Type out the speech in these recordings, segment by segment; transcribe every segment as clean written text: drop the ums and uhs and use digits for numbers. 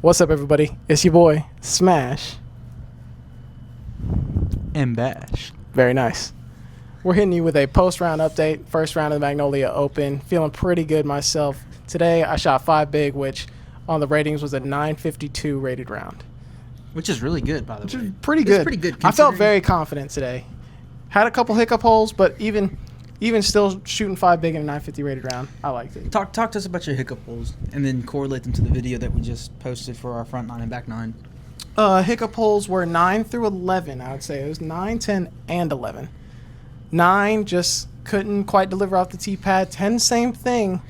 What's up, everybody? It's your boy, Smash. And Bash. Very nice. We're hitting you with a post-round update. First round of the Magnolia Open. Feeling pretty good myself. Today, I shot 5 big, which on the ratings was a 952 rated round. Which is really good, by the way. Pretty good. It's pretty good. I felt very confident today. Had a couple hiccup holes, but even still shooting 5 big in a 950 rated round, I liked it. Talk to us about your hiccup holes, and then correlate them to the video that we just posted for our front 9 and back 9. Hiccup holes were 9 through 11, I would say. It was 9, 10, and 11. 9, just couldn't quite deliver off the tee pad. 10, same thing.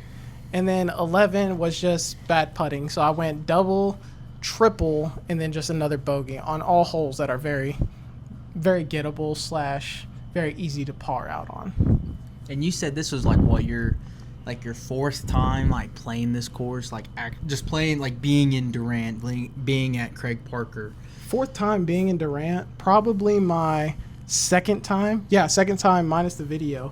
And then 11 was just bad putting. So I went double, triple, and then just another bogey on all holes that are very, very gettable / very easy to par out on. And you said this was like what your 4th time playing this course, just playing being in Durant, being at Craig Parker. 4th time being in Durant, probably my 2nd time. Yeah, 2nd time minus the video.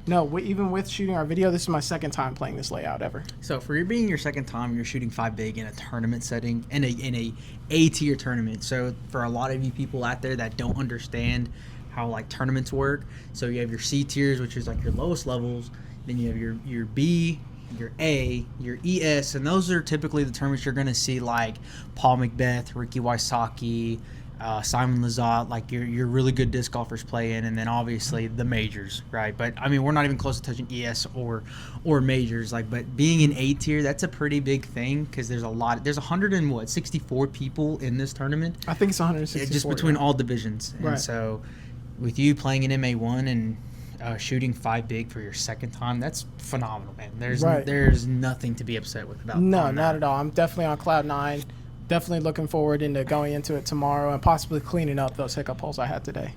No, even with shooting our video, this is my 2nd time playing this layout ever. So for it being your 2nd time, you're shooting 5 big in a tournament setting, in a A-tier tournament. So for a lot of you people out there that don't understand how tournaments work, so you have your C tiers, which is your lowest levels. Then you have your B, your A, your ES, and those are typically the tournaments you're going to see Paul McBeth, Ricky Wysocki, Simon Lizotte, your really good disc golfers play in, and then obviously the majors, right? But I mean, we're not even close to touching ES or majors, but being in A tier, that's a pretty big thing because there's 164 people in this tournament. I think it's 164. Just between all divisions, right. And so with you playing in MA1 and shooting 5 big for your 2nd time, that's phenomenal, man. There's nothing to be upset with about. No, not at all. I'm definitely on cloud 9. Definitely looking forward into going into it tomorrow and possibly cleaning up those hiccup holes I had today.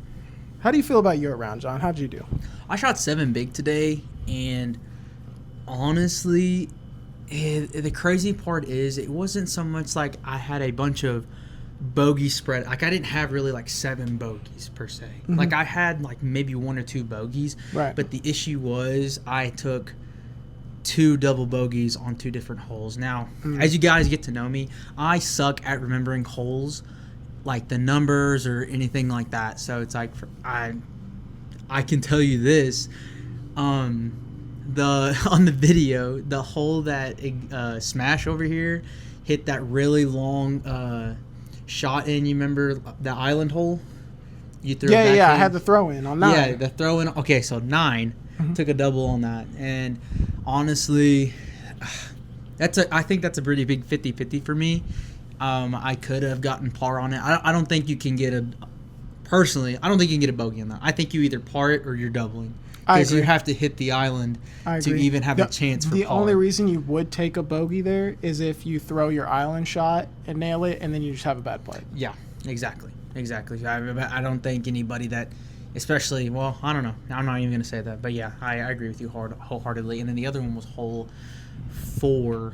How do you feel about your round, John? How'd you do? I shot 7 big today, and honestly, the crazy part is it wasn't so much I had a bunch of bogey spread. I didn't have really 7 bogeys per se. Mm-hmm. I had maybe 1 or 2 bogeys. Right. But the issue was I took 2 double bogeys on 2 different holes. Now, as you guys get to know me, I suck at remembering holes, the numbers or anything like that. So it's I can tell you this. On the video, the hole that Smash over here hit that really long shot in. You remember the island hole? You threw it back in? I had the throw in on 9. Yeah, the throw in. Okay, so 9 took a double on that, and honestly, I think that's a pretty big 50-50 for me. I could have gotten par on it. I don't think you can get I don't think you can get a bogey on that. I think you either par it or you're doubling. Because you have to hit the island to even have a chance for par. The only reason you would take a bogey there is if you throw your island shot and nail it, and then you just have a bad play. Yeah, exactly. I don't think anybody that, especially, well, I don't know. I'm not even going to say that. But yeah, I agree with you wholeheartedly. And then the other one was hole 4.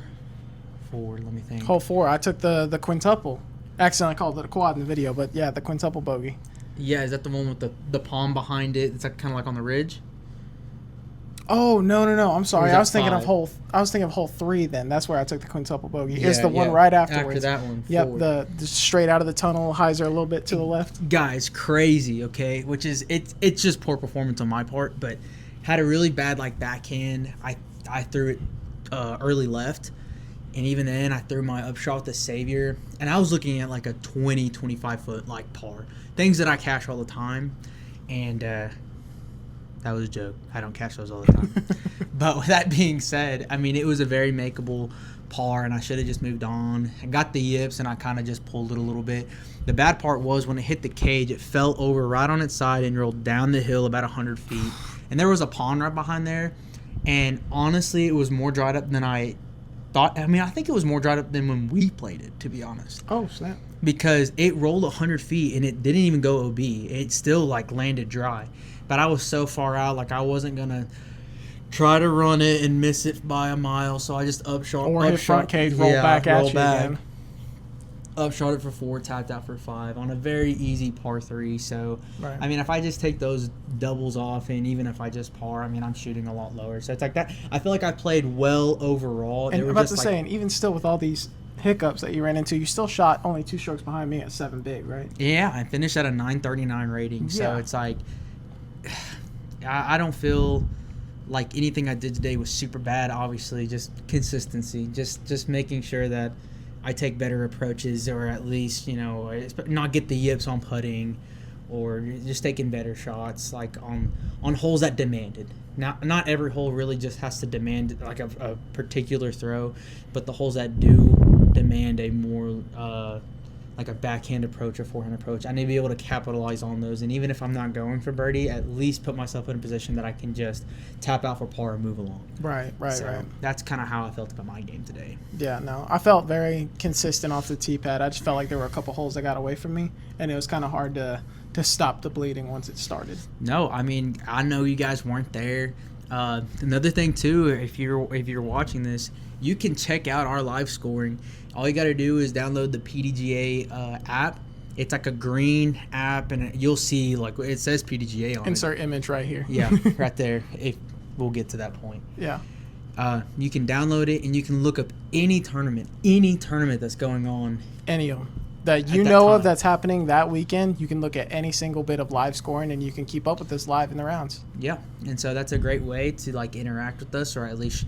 Let me think. Hole 4, I took the quintuple. Accidentally called it a quad in the video, but yeah, the quintuple bogey. Yeah, is that the one with the palm behind it? It's kind of on the ridge? Oh, no. I'm sorry. I was thinking 5? of hole 3 then. That's where I took the quintuple bogey. Yeah, it's the one right afterwards. After that one. Yep, the straight out of the tunnel, hyzer a little bit to the left. Guys, crazy, okay? Which is, it's just poor performance on my part, but had a really bad backhand. I threw it early left, and even then I threw my upshot with the Savior, and I was looking at a 20, 25 foot par. Things that I cash all the time, and that was a joke. I don't catch those all the time. But with that being said, I mean, it was a very makeable par, and I should have just moved on. I got the yips, and I kind of just pulled it a little bit. The bad part was when it hit the cage, it fell over right on its side and rolled down the hill about 100 feet. And there was a pond right behind there, and honestly, it was more dried up than I thought. I mean, I think it was more dried up than when we played it, to be honest. Oh, snap. Because it rolled 100 feet, and it didn't even go OB. It still, landed dry. But I was so far out, I wasn't going to try to run it and miss it by a mile. So I just upshot. Or hit front cage, roll back at you again. Upshot it for 4, tapped out for 5 on a very easy par 3. So, right. I mean, if I just take those doubles off, and even if I just par, I mean, I'm shooting a lot lower. So it's that. I feel like I played well overall. And I'm about to say, and even still with all these hiccups that you ran into, you still shot only 2 strokes behind me at 7 big, right? Yeah, I finished at a 939 rating. So Yeah. it's like, I don't feel like anything I did today was super bad. Obviously, just consistency, just making sure that I take better approaches, or at least, not get the yips on putting, or just taking better shots, like on holes that demanded. Not every hole really just has to demand like a particular throw, but the holes that do demand a more like a backhand approach or forehand approach, I need to be able to capitalize on those. And even if I'm not going for birdie, at least put myself in a position that I can just tap out for par and move along. Right. That's kind of how I felt about my game today. Yeah, no, I felt very consistent off the tee pad. I just felt like there were a couple holes that got away from me, and it was kind of hard to stop the bleeding once it started. No, I mean, I know you guys weren't there. Another thing too, if you're watching this, you can check out our live scoring. All you got to do is download the PDGA app. It's like a green app, and you'll see, like, it says PDGA on Insert image right here. Yeah, right there. We'll get to that point. Yeah. You can download it, and you can look up any tournament that's going on. Any of them that you know of that's happening that weekend. You can look at any single bit of live scoring, and you can keep up with this live in the rounds. Yeah, and so that's a great way to, like, interact with us, or at least,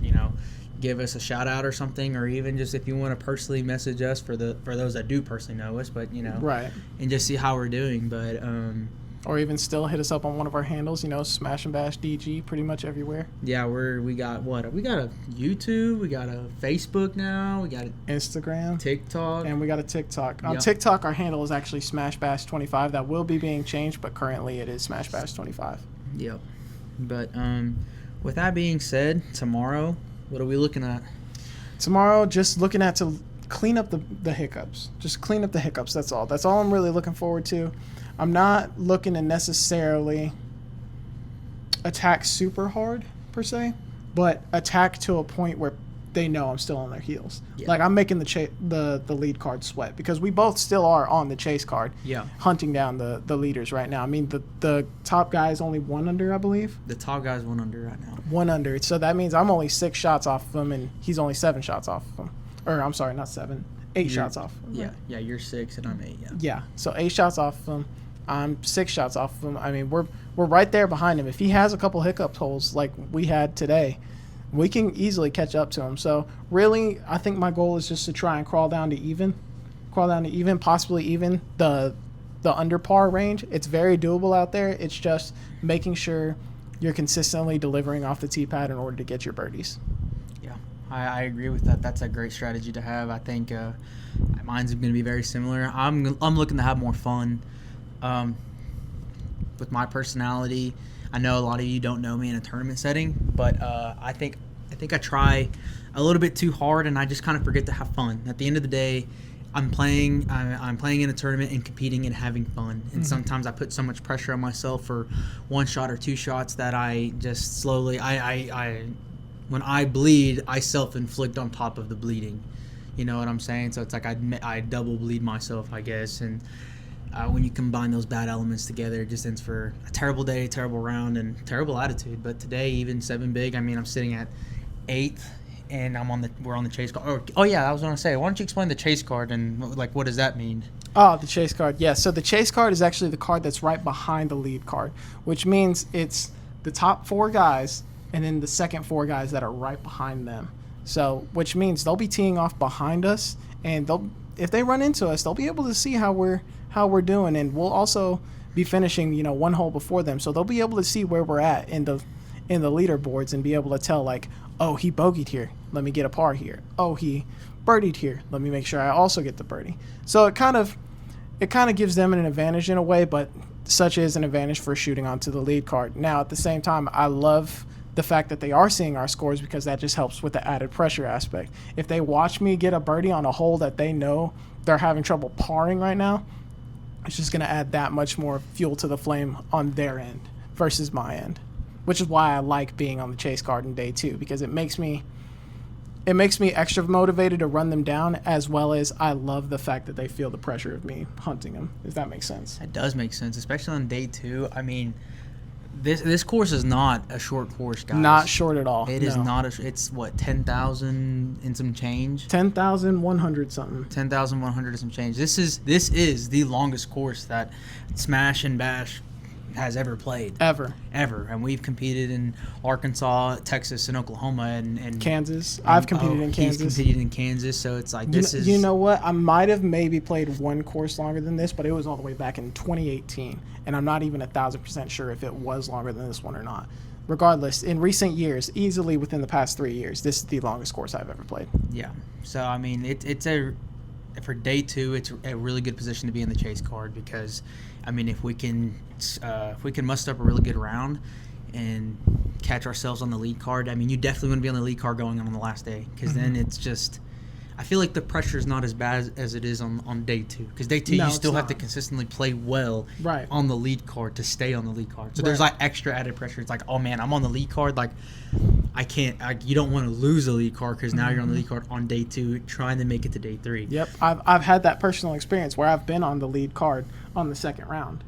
give us a shout out or something, or even just if you want to personally message us for those that do personally know us, but right, and just see how we're doing. But or even still hit us up on one of our handles, Smash and Bash DG, pretty much everywhere. Yeah, we got a YouTube, we got a Facebook now, we got an Instagram, TikTok, and we got a TikTok. On TikTok, our handle is actually Smash Bash 25. That will be being changed, but currently it is Smash Bash 25. Yep. But with that being said, tomorrow, what are we looking at? Tomorrow, just looking at to clean up the hiccups. Just clean up the hiccups, that's all. That's all I'm really looking forward to. I'm not looking to necessarily attack super hard, per se, but attack to a point where they know I'm still on their heels. Yeah. Like, I'm making the lead card sweat, because we both still are on the chase card, hunting down the leaders right now. I mean, the top guy is only 1 under, I believe. The top guy's 1 under right now. 1 under. So that means I'm only 6 shots off of him, and he's only 7 shots off of him. Or, I'm sorry, not 7. 8 shots off of him. Yeah, you're 6 and I'm 8, Yeah, so 8 shots off of him. I'm 6 shots off of him. I mean, we're right there behind him. If he has a couple hiccup holes like we had today, we can easily catch up to him. So really, I think my goal is just to try and crawl down to even, possibly even the under par range. It's very doable out there. It's just making sure you're consistently delivering off the tee pad in order to get your birdies. Yeah, I agree with that. That's a great strategy to have. I think mine's going to be very similar. I'm looking to have more fun with my personality. I know a lot of you don't know me in a tournament setting, but I think I try a little bit too hard, and I just kind of forget to have fun. At the end of the day, I'm playing in a tournament and competing and having fun. And sometimes I put so much pressure on myself for 1 shot or 2 shots that I just slowly when I bleed, I self-inflict on top of the bleeding. You know what I'm saying? So it's like I double bleed myself, I guess. And when you combine those bad elements together, it just ends for a terrible day, terrible round, and terrible attitude. But today, even 7 big, I mean, I'm sitting at 8th, and we're on the chase card. Oh yeah, I was going to say, why don't you explain the chase card and, like, what does that mean? Oh, the chase card. Yeah, so the chase card is actually the card that's right behind the lead card, which means it's the top 4 guys and then the second 4 guys that are right behind them. So, which means they'll be teeing off behind us, and if they run into us, they'll be able to see how we're doing, and we'll also be finishing 1 hole before them, so they'll be able to see where we're at in the leaderboards and be able to tell, like, oh, he bogeyed here, let me get a par here. Oh, he birdied here, let me make sure I also get the birdie. So it kind of gives them an advantage in a way, but such is an advantage for shooting onto the lead card. Now, at the same time, I love the fact that they are seeing our scores, because that just helps with the added pressure aspect. If they watch me get a birdie on a hole that they know they're having trouble parring right now, it's just going to add that much more fuel to the flame on their end versus my end, which is why I like being on the chase card in day 2, because it makes me extra motivated to run them down, as well as I love the fact that they feel the pressure of me hunting them, if that makes sense. That does make sense, especially on day 2. I mean, This course is not a short course, guys. Not short at all. It is not it's what 10,000 and some change. 10,100 something. 10,100 and some change. This is the longest course that Smash and Bash has ever played. Ever. And we've competed in Arkansas, Texas, and Oklahoma, and Kansas. I've competed in Kansas. He's competed in Kansas, so it's like this is. You know what? I might have maybe played one course longer than this, but it was all the way back in 2018, and I'm not even 1,000% sure if it was longer than this one or not. Regardless, in recent years, easily within the past 3 years, this is the longest course I've ever played. Yeah. So I mean, it's for day 2, it's a really good position to be in the chase card because, I mean, if we can muster up a really good round and catch ourselves on the lead card, I mean, you definitely want to be on the lead card going on the last day because then it's just, I feel like the pressure is not as bad as it is on day 2 because day 2 you still have to consistently play well on the lead card to stay on the lead card. So there's like extra added pressure. It's like, oh man, I'm on the lead card. Like you don't want to lose the lead card because now you're on the lead card on day 2 trying to make it to day 3. Yep, I've had that personal experience where I've been on the lead card on the second round.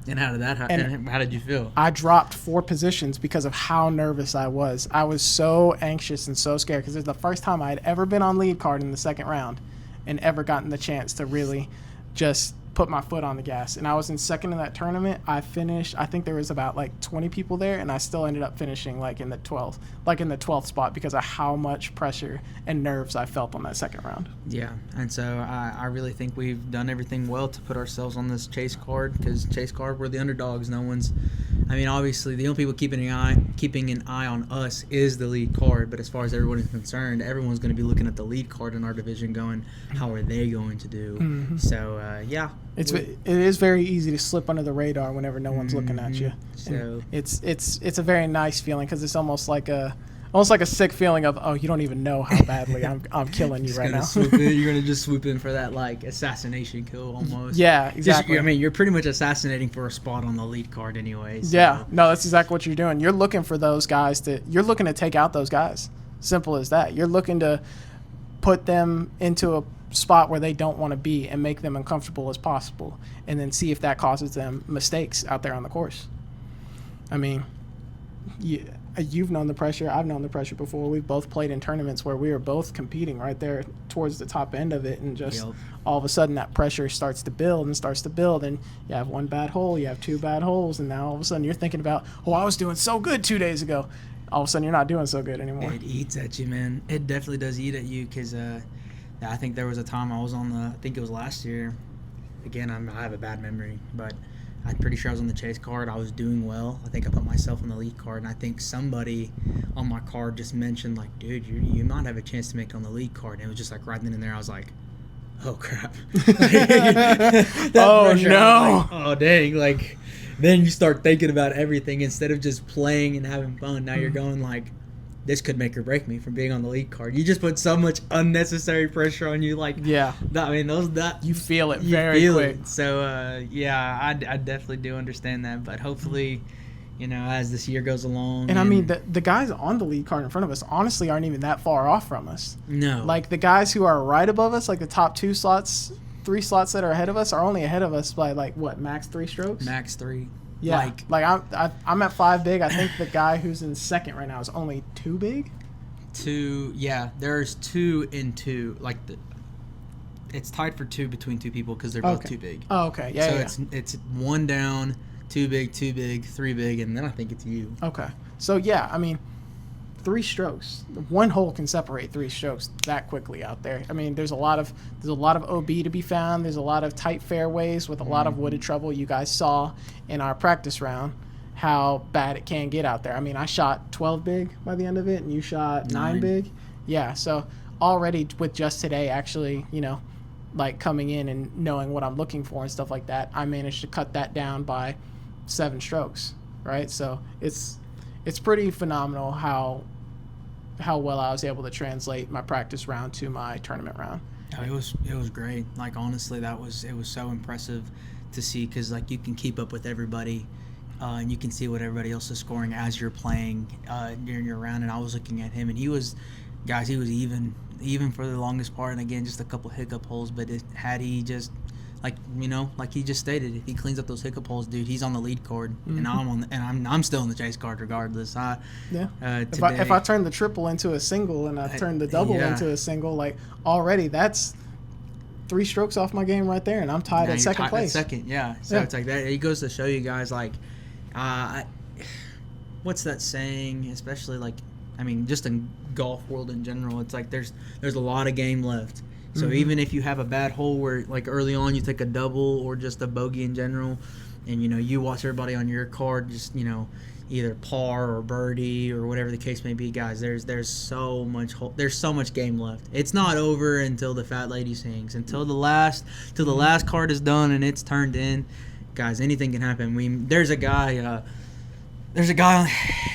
And how did that happen? How did you feel? I dropped 4 positions because of how nervous I was. I was so anxious and so scared because it was the first time I had ever been on lead card in the second round and ever gotten the chance to really just put my foot on the gas. And I was in second in that tournament. I finished, I think there was about like 20 people there, and I still ended up finishing like in the 12th spot because of how much pressure and nerves I felt on that second round. Yeah, and so I really think we've done everything well to put ourselves on this chase card because chase card, we're the underdogs. No one's, I mean, obviously the only people keeping an eye on us is the lead card, but as far as everyone is concerned, everyone's going to be looking at the lead card in our division going, how are they going to do? Mm-hmm. So, yeah. It is very easy to slip under the radar whenever no one's looking at you. So it's a very nice feeling because it's almost like a sick feeling of, oh, you don't even know how badly I'm killing you right now. You're gonna just swoop in for that like assassination kill almost. Yeah, exactly. I mean, you're pretty much assassinating for a spot on the lead card anyway. So. Yeah, no, that's exactly what you're doing. You're looking for those guys you're looking to take out those guys. Simple as that. You're looking to put them into a spot where they don't want to be and make them uncomfortable as possible, and then see if that causes them mistakes out there on the course. I mean, you've known the pressure. I've known the pressure before. We've both played in tournaments where we were both competing right there towards the top end of it, and just all of a sudden that pressure starts to build, and you have one bad hole, you have 2 bad holes, and now all of a sudden you're thinking about, oh, I was doing so good 2 days ago. All of a sudden you're not doing so good anymore. It eats at you, man. It definitely does eat at you because I think there was a time I was on I think it was last year. Again, I have a bad memory, but I'm pretty sure I was on the chase card. I was doing well. I think I put myself on the lead card, and I think somebody on my card just mentioned, like, dude, you might have a chance to make it on the lead card. And it was just like right then and there, I was like, oh, crap. Oh, no. Like, oh, dang. Like, then you start thinking about everything instead of just playing and having fun. Now you're going like, this could make or break me from being on the lead card. You just put so much unnecessary pressure on you. Like, yeah, I mean, you feel it very quick. So, yeah, I definitely do understand that. But hopefully, as this year goes along. And I mean, the guys on the lead card in front of us honestly aren't even that far off from us. No. Like the guys who are right above us, like the top 3 slots that are ahead of us are only ahead of us by like what, max 3 strokes? Max 3. Yeah, like I'm at 5 big. I think the guy who's in second right now is only 2 big. 2, yeah. There's 2 in 2. Like it's tied for 2 between 2 people because they're both 2 big. Oh, okay. Yeah. So it's 1 down, 2 big, 2 big, 3 big, and then I think it's you. Okay. So yeah, I mean, 3 strokes. 1 hole can separate 3 strokes that quickly out there. I mean, there's a lot of OB to be found. There's a lot of tight fairways with a lot of wooded trouble. You guys saw in our practice round how bad it can get out there. I mean, I shot 12 big by the end of it, and you shot 9 big. Yeah, so already with just today, actually, like coming in and knowing what I'm looking for and stuff like that, I managed to cut that down by 7 strokes, right? So it's pretty phenomenal how well I was able to translate my practice round to my tournament round. Oh, it was great. Like, honestly, it was so impressive to see because, like, you can keep up with everybody and you can see what everybody else is scoring as you're playing during your round. And I was looking at him, and he was even for the longest part. And, again, just a couple hiccup holes. But had he just like he just stated, if he cleans up those hiccup holes, dude, he's on the lead card, and I'm still on the chase card regardless. If I turn the triple into a single and I turn the double into a single, like already that's 3 strokes off my game right there, and I'm tied at second place. So it's like that. It goes to show you guys, like, what's that saying? Especially like, I mean, just in golf world in general, it's like there's a lot of game left. So even if you have a bad hole where, like, early on you take a double or just a bogey in general, and, you watch everybody on your card just, either par or birdie or whatever the case may be, guys, there's so much game left. It's not over until the fat lady sings. Until the last card is done and it's turned in, guys, anything can happen. There's a guy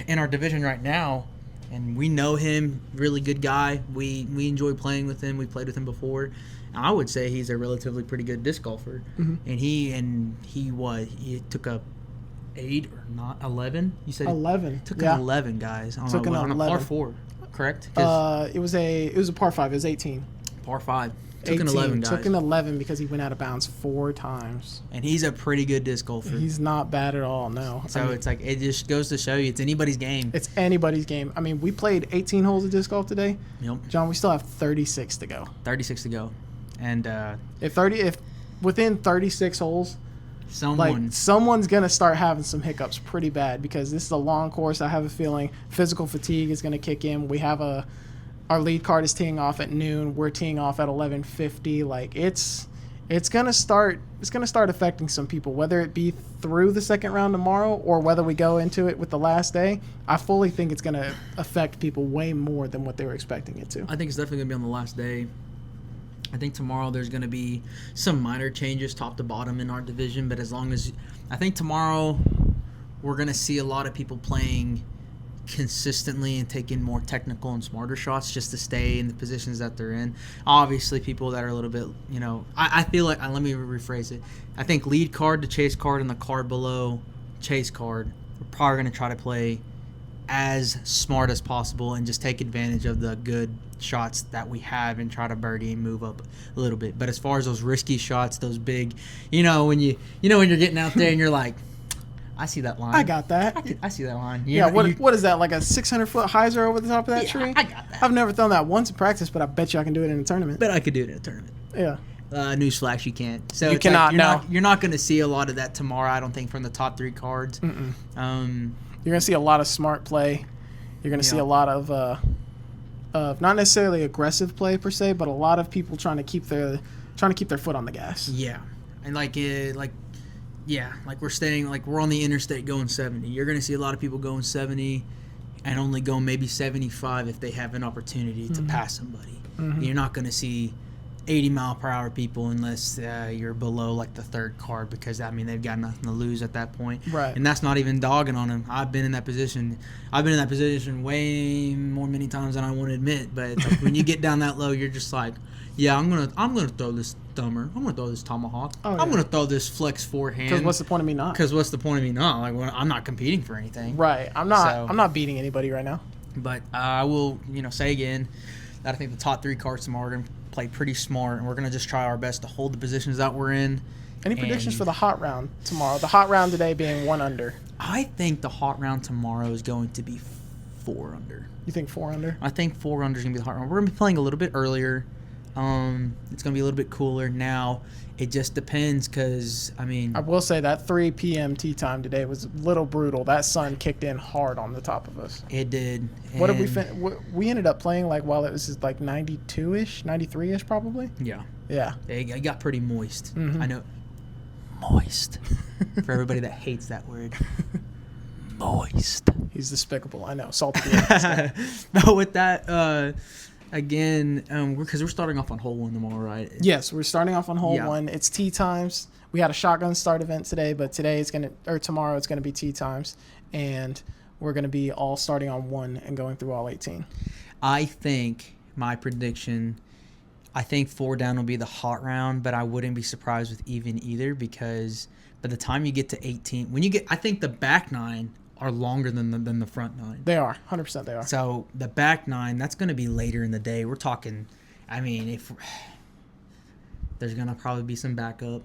in our division right now, and we know him, really good guy. We enjoy playing with him. We played with him before. I would say he's a relatively pretty good disc golfer. And he took a 8 or not 11. You said 11. Took an 11, guys. On a par 4, correct? It was a par 5. It was 18. Par 5. Took 18. an 11, guys. Took an 11 because he went out of bounds 4 times. And he's a pretty good disc golfer. He's not bad at all, no. So it's like, it just goes to show you it's anybody's game. It's anybody's game. I mean, we played 18 holes of disc golf today. Yep. John, we still have 36 to go. 36 to go. And if within 36 holes, someone's going to start having some hiccups pretty bad, because this is a long course. I have a feeling physical fatigue is going to kick in. We have our lead card is teeing off at noon. We're teeing off at 11:50. Like it's going to start affecting some people, whether it be through the second round tomorrow or whether we go into it with the last day. I fully think it's going to affect people way more than what they were expecting it to. I think it's definitely going to be on the last day. I think tomorrow there's going to be some minor changes top to bottom in our division, but I think tomorrow we're going to see a lot of people playing consistently and taking more technical and smarter shots just to stay in the positions that they're in. Obviously, people that are a little bit, I feel like, let me rephrase it. I think lead card to chase card and the card below chase card, we're probably going to try to play as smart as possible and just take advantage of the good shots that we have and try to birdie and move up a little bit. But as far as those risky shots, those big, when you're getting out there and you're like, I see that line. I got that. I see that line. What is that, like a 600-foot hyzer over the top of that tree? I got that. I've never thrown that once in practice, but I bet you I can do it in a tournament. Bet I could do it in a tournament. Yeah. Newsflash, you can't. So you cannot. You're not going to see a lot of that tomorrow, I don't think, from the top 3 cards. You're going to see a lot of smart play. You're going to see a lot of not necessarily aggressive play per se, but a lot of people trying to keep their foot on the gas. Yeah, and like we're on the interstate going 70. You're going to see a lot of people going 70 and only going maybe 75 if they have an opportunity to pass somebody. You're not going to see 80-mile-per-hour people unless you're below like the 3rd card, because they've got nothing to lose at that point. Right. And that's not even dogging on them. I've been in that position way many times than I want to admit. But it's like when you get down that low, you're just like, yeah, I'm gonna throw this thumber. I'm gonna throw this tomahawk. I'm gonna throw this flex forehand. Because what's the point of me not? Like, I'm not competing for anything. Right. I'm not beating anybody right now. But I will, say again that I think the top 3 cards tomorrow are gonna play pretty smart, and we're going to just try our best to hold the positions that we're in. Any predictions for the hot round tomorrow? The hot round today being 1 under. I think the hot round tomorrow is going to be 4 under. You think 4 under? I think 4 under is going to be the hot round. We're going to be playing a little bit earlier. It's going to be a little bit cooler. Now, it just depends because, I will say that 3 p.m. tee time today was a little brutal. That sun kicked in hard on the top of us. It did. What did we ended up playing while it was just like 92-ish, 93-ish probably? Yeah. Yeah. It got pretty moist. I know. Moist. For everybody that hates that word. Moist. He's despicable. I know. Salty. No, with that, again, because we're starting off on hole 1 tomorrow, right? Yes, we're starting off on hole 1. It's tee times. We had a shotgun start event today, but tomorrow it's gonna be tee times, and we're gonna be all starting on 1 and going through all 18. I think my prediction. I think 4 down will be the hot round, but I wouldn't be surprised with even either, because by the time you get to 18, I think the back 9 are longer than the front 9. They are. 100% they are. So the back 9, that's going to be later in the day. We're talking, if There's going to probably be some backup.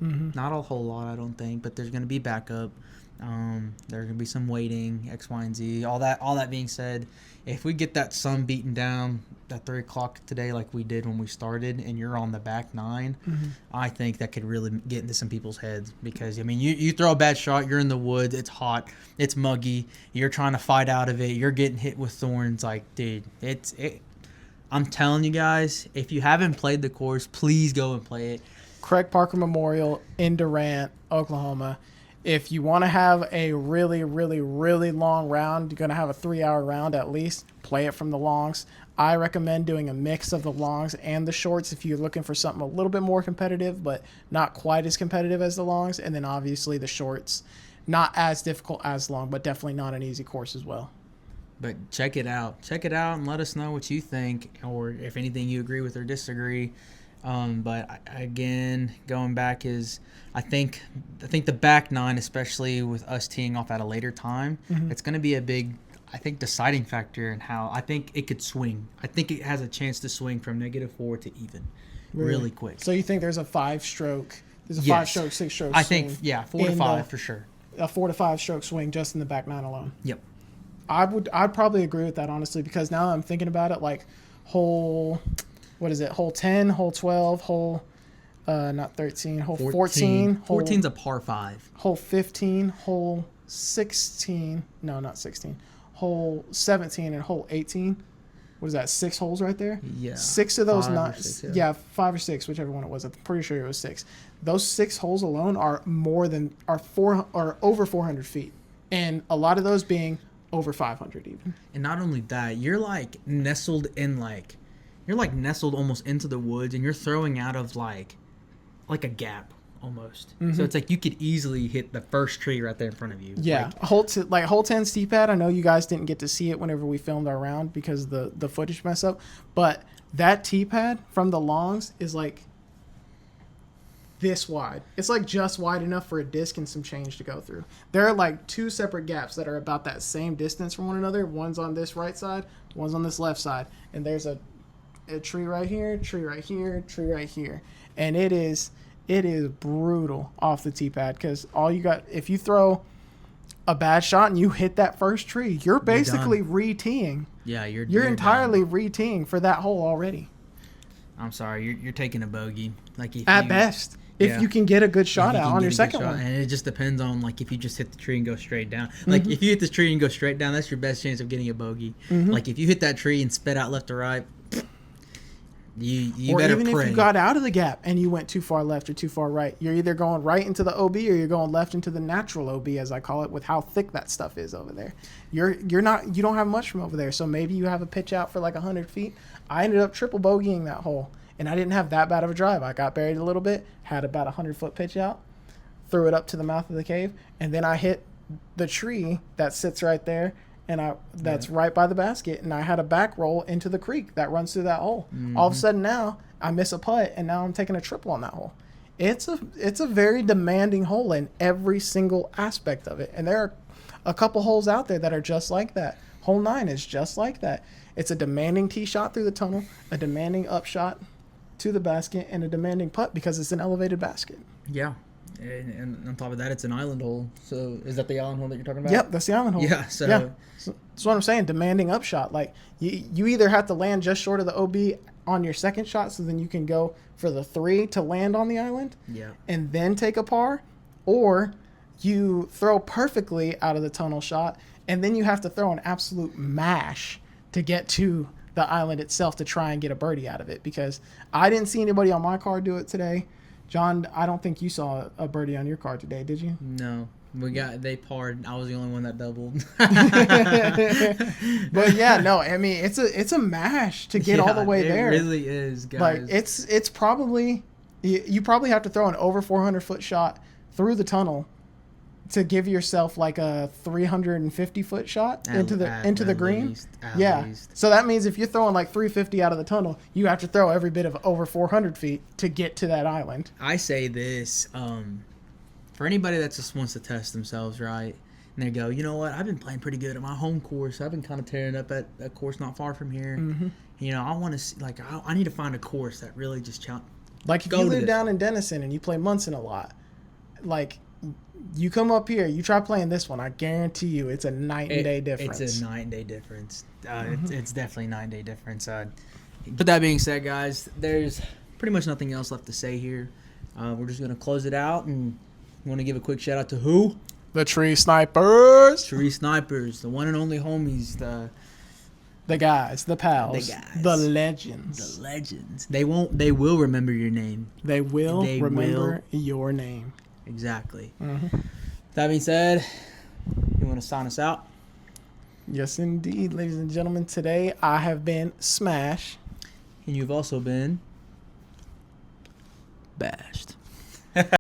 Mm-hmm. Not a whole lot, I don't think, but there's going to be backup. There's going to be some waiting, X, Y, and Z. All that being said, if we get that sun beaten down at 3 o'clock today like we did when we started and you're on the back 9, I think that could really get into some people's heads because, I mean, you throw a bad shot, you're in the woods, it's hot, it's muggy, you're trying to fight out of it, you're getting hit with thorns. Like, dude, I'm telling you guys, if you haven't played the course, please go and play it. Craig Parker Memorial in Durant, Oklahoma. If you want to have a really, really, really long round, you're going to have a 3-hour round at least, play it from the longs. I recommend doing a mix of the longs and the shorts if you're looking for something a little bit more competitive, but not quite as competitive as the longs. And then obviously the shorts, not as difficult as long, but definitely not an easy course as well. But check it out. Check it out and let us know what you think or if anything you agree with or disagree. But again, going back is I think the back 9, especially with us teeing off at a later time, it's going to be a big, I think, deciding factor in how I think it could swing. I think it has a chance to swing from -4 to even really quick. So you think there's a 5-stroke, Yes. 5-stroke, 6-stroke I swing? think, 4 to 5 for sure. A 4 to 5 stroke swing just in the back 9 alone. Yep. I'd probably agree with that, honestly, because now I'm thinking about it, like hole 10, hole 12, hole not 13, hole 14. 14's a par 5. Hole 15, hole 16. No, not 16. Hole 17 and hole 18. What is that? 6 holes right there? Yeah. 6 of those 5 or not 6, yeah, 5 or 6, whichever one it was. I'm pretty sure it was 6. Those 6 holes alone are over 400 feet, and a lot of those being over 500 even. And not only that, you're nestled almost into the woods, and you're throwing out of like a gap almost. So it's like you could easily hit the first tree right there in front of you. Yeah, hole 10's tee pad. I know you guys didn't get to see it whenever we filmed our round because the footage messed up, but that tee pad from the longs is like this wide. It's like just wide enough for a disc and some change to go through. There are like 2 separate gaps that are about that same distance from one another. One's on this right side, one's on this left side, and there's a tree right here, tree right here, tree right here, and it is brutal off the tee pad because all you got, if you throw a bad shot and you hit that first tree, you're basically re-teeing. Yeah, you're entirely re-teeing for that hole already. I'm sorry, you're taking a bogey. Like at best, if you can get a good shot out on your second one. And it just depends on like if you just hit the tree and go straight down. Like if you hit this tree and go straight down, that's your best chance of getting a bogey. Like if you hit that tree and spit out left or right, you or better even pray. if you got out of the gap and you went too far left or too far right, you're either going right into the OB or you're going left into the natural OB, as I call it, with how thick that stuff is over there. You don't have much from over there, so maybe you have a pitch out for like 100 feet. I ended up triple bogeying that hole, and I didn't have that bad of a drive. I got buried a little bit, had about a 100-foot pitch out, threw it up to the mouth of the cave, and then I hit the tree that sits right there, and that's right by the basket, and I had a back roll into the creek that runs through that hole. All of a sudden now I miss a putt, and now I'm taking a triple on that hole. It's a very demanding hole in every single aspect of it, and there are a couple holes out there that are just like that. Hole 9 is just like that. It's a demanding tee shot through the tunnel, a demanding upshot to the basket, and a demanding putt because it's an elevated basket. Yeah. And on top of that, it's an island hole. So is that the island hole that you're talking about? Yep, that's the island hole. Yeah, So that's what I'm saying, demanding upshot. Like, you either have to land just short of the OB on your second shot, so then you can go for the 3 to land on the island, and then take a par, or you throw perfectly out of the tunnel shot, and then you have to throw an absolute mash to get to the island itself to try and get a birdie out of it, because I didn't see anybody on my card do it today. John, I don't think you saw a birdie on your card today, did you? No. They parred. I was the only one that doubled. But yeah, no, I mean, it's a mash to get all the way there. It really is, guys. Like, it's probably, you probably have to throw an over 400-foot shot through the tunnel to give yourself like a 350-foot shot into the green. Least. So that means if you're throwing like 350 out of the tunnel, you have to throw every bit of over 400 feet to get to that island. I say this, for anybody that just wants to test themselves, right? And they go, you know what? I've been playing pretty good at my home course. I've been kind of tearing up at a course not far from here. You know, I want to see, like, I need to find a course that really just Like if Go you to live this down in Denison and you play Munson a lot, like you come up here, you try playing this one, I guarantee you it's a night and day difference. It's a night and day difference. It's definitely a night and day difference. But that being said, guys, there's pretty much nothing else left to say here. We're just going to close it out, and want to give a quick shout out to who? The Tree Snipers. Tree Snipers, the one and only homies, The guys, the pals, The guys. the legends. the legends. They will remember your name. They will They remember your name. Exactly. Mm-hmm. That being said, you want to sign us out? Yes, indeed, ladies and gentlemen. Today I have been Smash. And you've also been bashed.